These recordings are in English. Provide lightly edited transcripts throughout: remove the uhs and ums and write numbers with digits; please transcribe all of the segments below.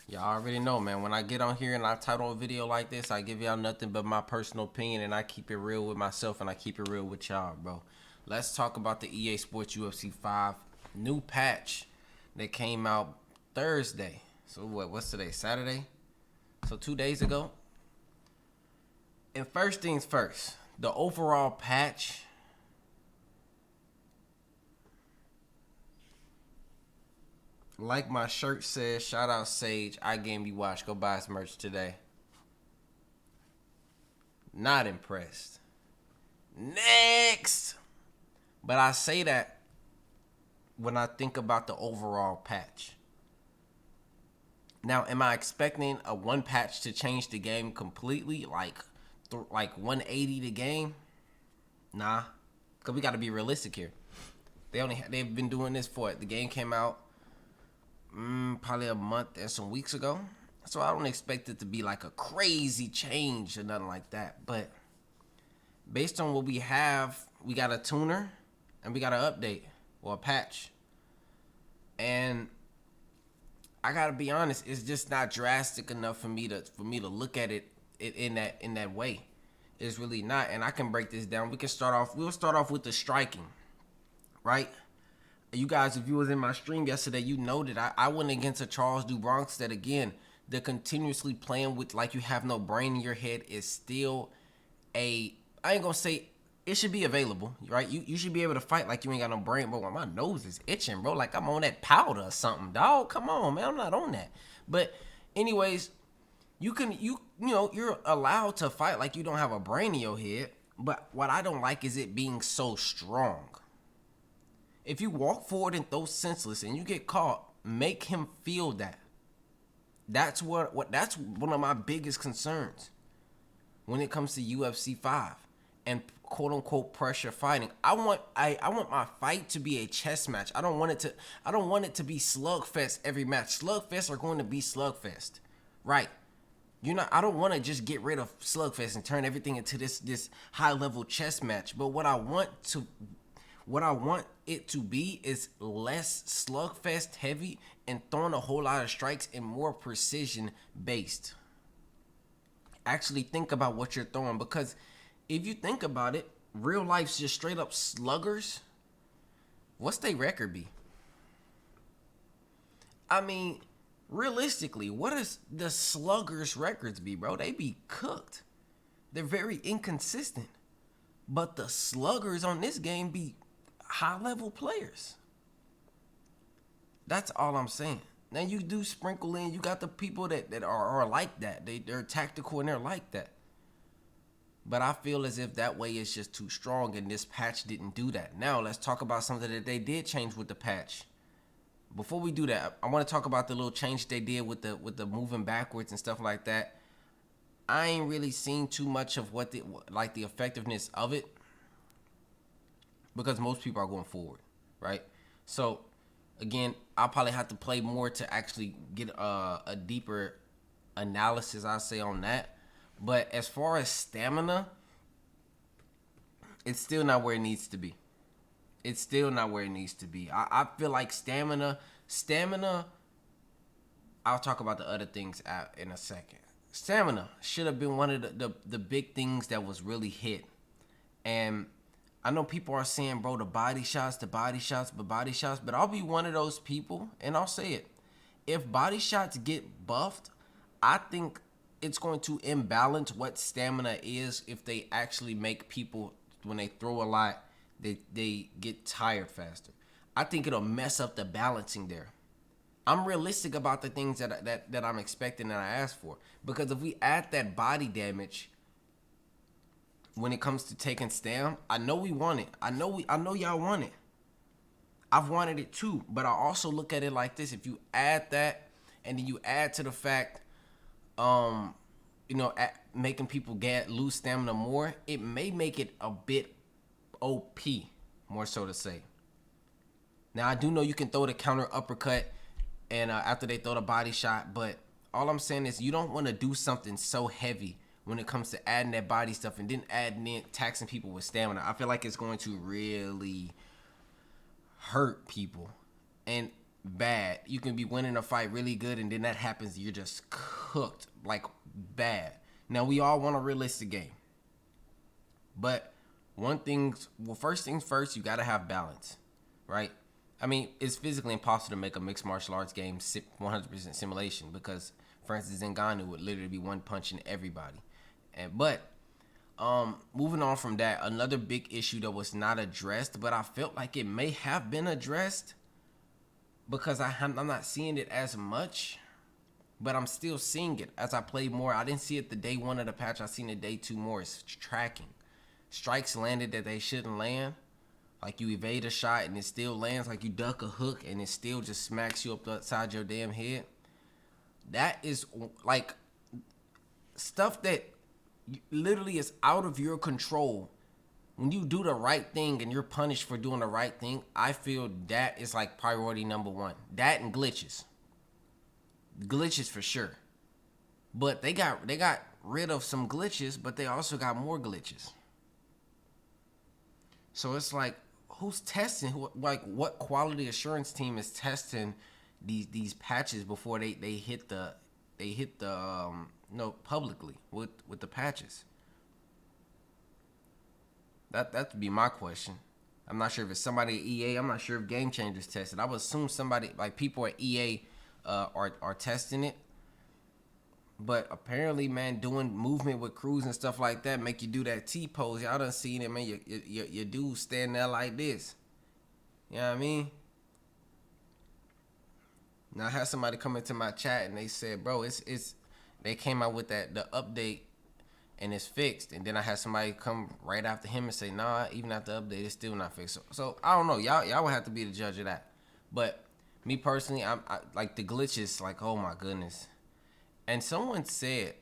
Y'all already know, man. When I get on here and I title a video like this, I give y'all nothing but my personal opinion, and I keep it real with myself, and I keep it real with y'all, bro. Let's talk about the EA Sports UFC 5 new patch that came out Thursday. So what's today? Saturday? So 2 days ago. And first things first, the overall patch, like my shirt says, shout out Sage, I Game You Watch. Go buy his merch today. Not impressed. Next. But I say that when I think about the overall patch. Now, am I expecting a one patch to change the game completely, like 180 the game? Nah, cause we got to be realistic here. They've been doing this for it. The game came out probably a month and some weeks ago, so I don't expect it to be like a crazy change or nothing like that. But based on what we have, we got a tuner and we got an update or a patch, and I gotta be honest, it's just not drastic enough for me to look at it in that way. It's really not, and I can break this down. We'll start off with the striking, right? You guys, if you was in my stream yesterday, you know that I went against a Charles do Bronx that, again, the continuously playing with like you have no brain in your head is still I ain't gonna say it should be available, right? You should be able to fight like you ain't got no brain, but when my nose is itching, bro, like I'm on that powder or something, dog. Come on, man, I'm not on that. But anyways, you're allowed to fight like you don't have a brain in your head. But what I don't like is it being so strong. If you walk forward and throw senseless and you get caught, make him feel that. That's that's one of my biggest concerns when it comes to UFC 5 and quote unquote pressure fighting. I want my fight to be a chess match. I don't want it to be slugfest every match. Slugfests are going to be slugfest. Right. I don't want to just get rid of slugfest and turn everything into this high level chess match. But what I want it to be is less slugfest heavy and throwing a whole lot of strikes and more precision based. Actually think about what you're throwing, because if you think about it, real life's just straight up sluggers. What's their record be? I mean, realistically, what does the sluggers' records be, bro? They be cooked. They're very inconsistent. But the sluggers on this game be high level players. That's all I'm saying. Now you do sprinkle in, you got the people that are like that. They're tactical and they're like that. But I feel as if that way is just too strong, and this patch didn't do that. Now let's talk about something that they did change with the patch. Before we do that, I want to talk about the little change they did with the moving backwards and stuff like that. I ain't really seen too much of the effectiveness of it, because most people are going forward, right? So again, I'll probably have to play more to actually get a deeper analysis, I say, on that. But as far as stamina, it's still not where it needs to be. It's still not where it needs to be. I feel like stamina, I'll talk about the other things in a second. Stamina should have been one of the big things that was really hit. And I know people are saying, bro, the body shots, but I'll be one of those people, and I'll say it. If body shots get buffed, I think it's going to imbalance what stamina is if they actually make people, when they throw a lot, they get tired faster. I think it'll mess up the balancing there. I'm realistic about the things that I'm expecting and I ask for. Because if we add that body damage when it comes to taking stam, I know we want it. I know y'all want it. I've wanted it too, but I also look at it like this. If you add that, and then you add to the fact, making people lose stamina more, it may make it a bit OP, more so to say. Now, I do know you can throw the counter uppercut and after they throw the body shot, but all I'm saying is you don't want to do something so heavy when it comes to adding that body stuff and then adding in taxing people with stamina. I feel like it's going to really hurt people. And bad. You can be winning a fight really good, and then that happens, you're just cooked, like bad. Now we all want a realistic game, but first things first, you gotta have balance, right? I mean, it's physically impossible to make a mixed martial arts game 100% simulation because Francis Ngannou would literally be one punching everybody. But moving on from that, another big issue that was not addressed, but I felt like it may have been addressed because I'm not seeing it as much, but I'm still seeing it as I play more. I didn't see it the day one of the patch. I seen it day two more. It's tracking. Strikes landed that they shouldn't land. Like you evade a shot and it still lands. Like you duck a hook and it still just smacks you up the side your damn head. That is like stuff that literally is out of your control. When you do the right thing and you're punished for doing the right thing, I feel that is like priority number one. That and glitches. Glitches for sure. But they got rid of some glitches, but they also got more glitches. So it's like, who's testing? What quality assurance team is testing these patches before they hit the publicly with the patches? That'd be my question. I'm not sure if it's somebody at EA. I'm not sure if Game Changers tested. I would assume somebody like people at EA are testing it. But apparently, man, doing movement with crews and stuff like that make you do that T-pose. Y'all done seen it, man. Your dude standing there like this. You know what I mean? Now I had somebody come into my chat and they said, bro, they came out with the update and it's fixed. And then I had somebody come right after him and say, nah, even after the update, it's still not fixed. So I don't know. Y'all would have to be the judge of that. But me personally, I like the glitches, like, oh my goodness. And someone said,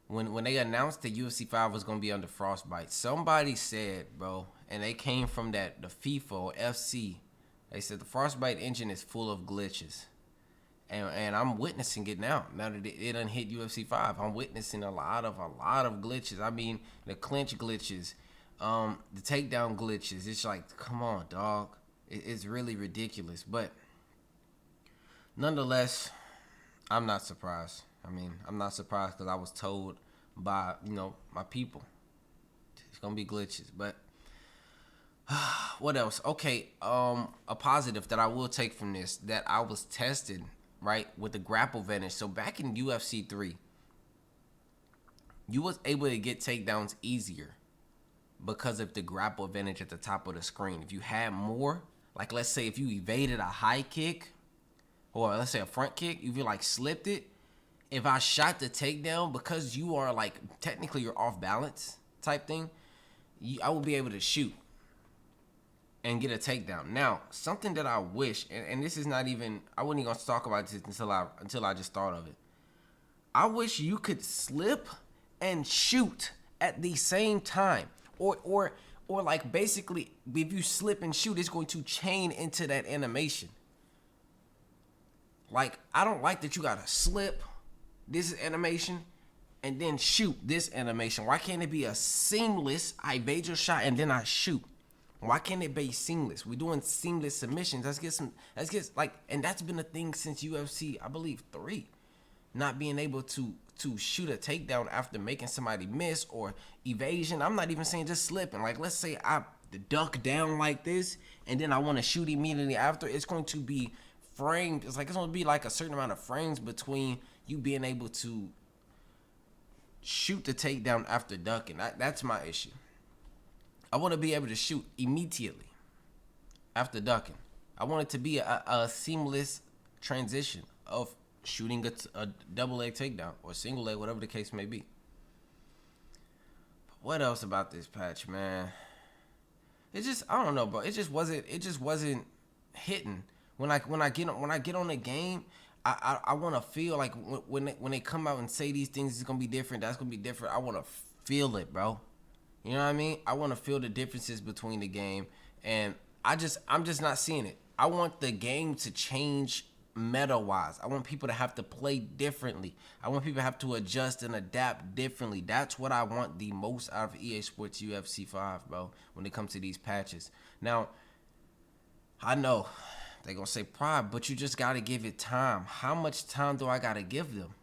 when they announced that UFC 5 was gonna be under Frostbite, somebody said, bro, and they came from the FIFA or FC. They said the Frostbite engine is full of glitches, and I'm witnessing it now. Now that it done hit UFC 5, I'm witnessing a lot of glitches. I mean, the clinch glitches, the takedown glitches. It's like, come on, dog. It's really ridiculous, but nonetheless, I'm not surprised. I mean, I'm not surprised because I was told by, my people. It's going to be glitches. But what else? Okay, a positive that I will take from this, that I was tested, right, with the grapple advantage. So back in UFC 3, you was able to get takedowns easier because of the grapple advantage at the top of the screen. If you had more, like let's say if you evaded a high kick, or let's say a front kick, if you like slipped it, if I shot the takedown, because you are like, technically you're off balance type thing, I will be able to shoot and get a takedown. Now, something that I wish, and this is not even, I wasn't even gonna talk about this until I just thought of it. I wish you could slip and shoot at the same time. Or like basically, if you slip and shoot, it's going to chain into that animation. Like, I don't like that you gotta slip, this is animation, and then shoot this animation. Why can't it be a seamless, I evade your shot and then I shoot? Why can't it be seamless? We're doing seamless submissions. Let's get like, and that's been a thing since UFC, I believe 3. Not being able to shoot a takedown after making somebody miss or evasion. I'm not even saying just slipping. Like, let's say I duck down like this and then I want to shoot immediately after. It's going to be framed. It's going to be like a certain amount of frames between you being able to shoot the takedown after ducking. That's my issue. I want to be able to shoot immediately after ducking. I want it to be a seamless transition of shooting a double leg takedown or single leg, whatever the case may be. But what else about this patch, man? It just, I don't know, bro. It just wasn't hitting. When I get on the game, I want to feel like when they come out and say these things is gonna be different, that's gonna be different. I want to feel it, bro. You know what I mean? I want to feel the differences between the game, and I'm just not seeing it. I want the game to change meta-wise. I want people to have to play differently. I want people to have to adjust and adapt differently. That's what I want the most out of EA Sports UFC 5, bro, when it comes to these patches. Now, I know They gonna say pride, but you just gotta give it time. How much time do I gotta give them?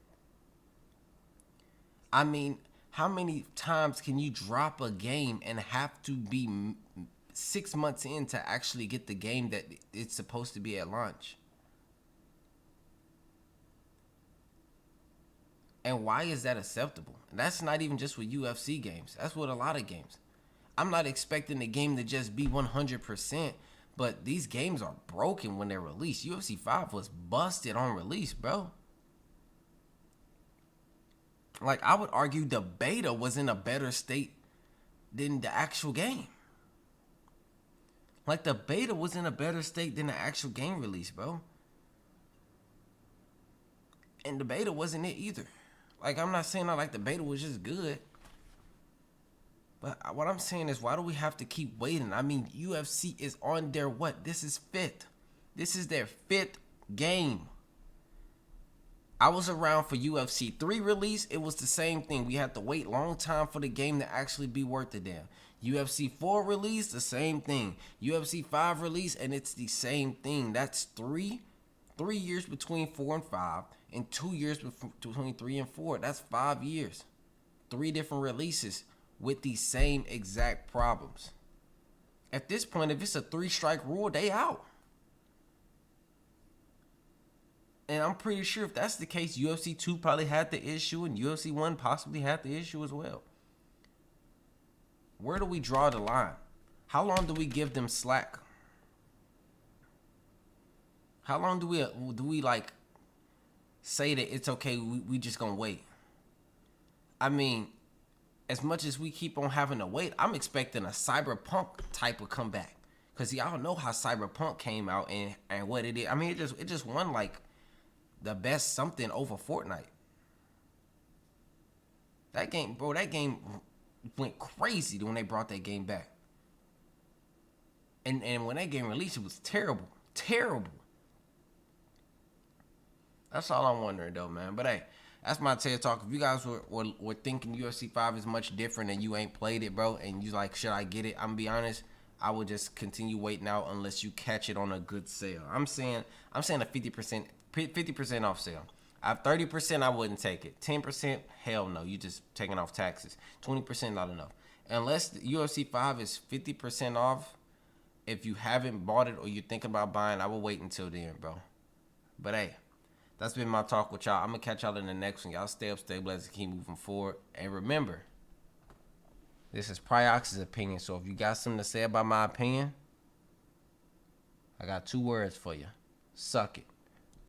I mean, how many times can you drop a game and have to be 6 months in to actually get the game that it's supposed to be at launch? And why is that acceptable? And that's not even just with UFC games. That's with a lot of games. I'm not expecting the game to just be 100%, but these games are broken when they're released. UFC 5 was busted on release, bro. Like, I would argue the beta was in a better state than the actual game. Like, the beta was in a better state than the actual game release, bro. And the beta wasn't it either. Like, I'm not saying that like the beta was just good. But what I'm saying is, why do we have to keep waiting? I mean, UFC is on their what? This is fifth. This is their fifth game. I was around for UFC 3 release. It was the same thing. We had to wait long time for the game to actually be worth a damn. UFC 4 release, the same thing. UFC 5 release, and it's the same thing. That's three years between 4 and 5, and 2 years between 3 and 4. That's 5 years. 3 different releases with the same exact problems. At this point, if it's a 3-strike rule, they out. And I'm pretty sure if that's the case, UFC 2 probably had the issue, and UFC 1 possibly had the issue as well. Where do we draw the line? How long do we give them slack? How long do we like say that it's okay, we just gonna wait? I mean, as much as we keep on having to wait, I'm expecting a Cyberpunk type of comeback. Because y'all know how Cyberpunk came out and what it did. I mean, it just won like the best something over Fortnite. That game went crazy when they brought that game back. And when that game released, it was terrible. Terrible. That's all I'm wondering though, man. But hey, that's my TED Talk. If you guys were thinking UFC 5 is much different and you ain't played it, bro, and you like, should I get it? I'm gonna be honest, I would just continue waiting out unless you catch it on a good sale. I'm saying a 50% off sale. At 30%, I wouldn't take it. 10%, hell no. You just taking off taxes. 20%, not enough. Unless the UFC 5 is 50% off, if you haven't bought it or you're thinking about buying, I will wait until then, bro. But hey, that's been my talk with y'all. I'm going to catch y'all in the next one. Y'all stay up, stay blessed, and keep moving forward. And remember, this is Pryoxis' opinion. So if you got something to say about my opinion, I got 2 words for you. Suck it.